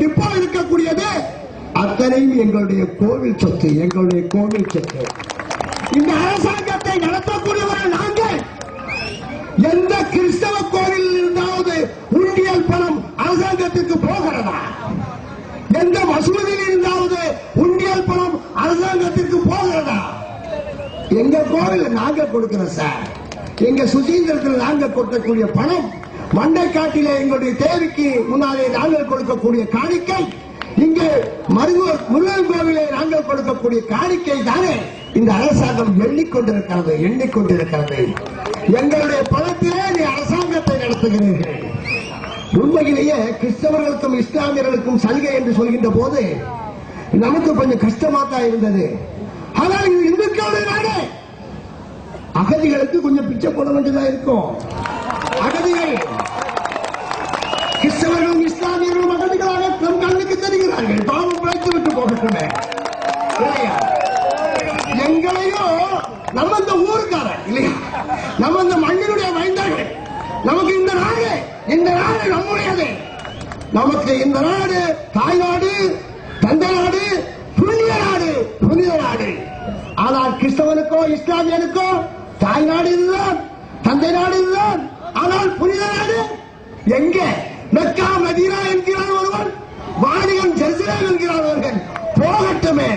Depot இருக்கக்கூடியது அத்தனையும் எங்களுடைய கோவில் சொத்து, எங்களுடைய கோவில் சொத்து. இந்த அரசாங்கத்தை நடத்தக்கூடியவர்கள் நாங்கள். எந்த கிறிஸ்தவ கோவிலில் இருந்தாவது உண்டியல் பணம் அரசாங்கத்திற்கு போகிறதா? எந்த மசூதியில் இருந்தாவது உண்டியல் பணம் அரசாங்கத்திற்கு போகிறதா? எங்க கோவில் நாங்க கொடுக்கிறோம் சார். எங்க சுதீந்திரத்தில் நாங்கள் கொடுக்கக்கூடிய பணம், மண்டைக்காட்டிலே எங்களுடைய தேவைக்கு முன்னாலே நாங்கள் கொடுக்கக்கூடிய காணிக்கை, இங்கே மருதூர் முருகன் கோவிலே நாங்கள் கொடுக்கக்கூடிய காணிக்கை தானே இந்த அரசாங்கம் எண்ணிக்கொண்டிருக்கிறது. எங்களுடைய பணத்திலே நீ அரசாங்கத்தை நடத்துகிறீர்கள். உண்மையிலேயே கிறிஸ்தவர்களுக்கும் இஸ்லாமியர்களுக்கும் சலுகை என்று சொல்கின்ற போது நமக்கு கொஞ்சம் கஷ்டமா தான் இருந்தது. ஆனால் இது இந்துக்களுடைய நாடு. அகதிகளுக்கு கொஞ்சம் பிச்சை போட வேண்டியதா இருக்கும். அகதிகள் கிறிஸ்தவர்களும் இஸ்லாமியர்களும் அகதிகளாக நம் கண்ணுக்கு தெரிகிறார்கள். பாவம் பிழைத்து விட்டு போகட்டுமே. எங்களையும் நம்ம இந்த ஊருக்காரர் இல்லையா, நம்ம இந்த மண்ணினுடைய மைந்தர்கள். நமக்கு இந்த நாடு நம்முடையது. நமக்கு இந்த நாடு தாய்நாடு, தந்தை நாடு, புனித நாடு. ஆனால் கிறிஸ்தவனுக்கோ இஸ்லாமியனுக்கோ தாய்நாடு இதுதான், தந்தை நாடு இதுதான். ஆனால் புனித நாடு எங்கே? மெக்கா மதீனா என்கிறார் ஒருவன், வாணிகன் ஜெருசலேம் என்கிறார் ஒருவன். போகட்டுமே.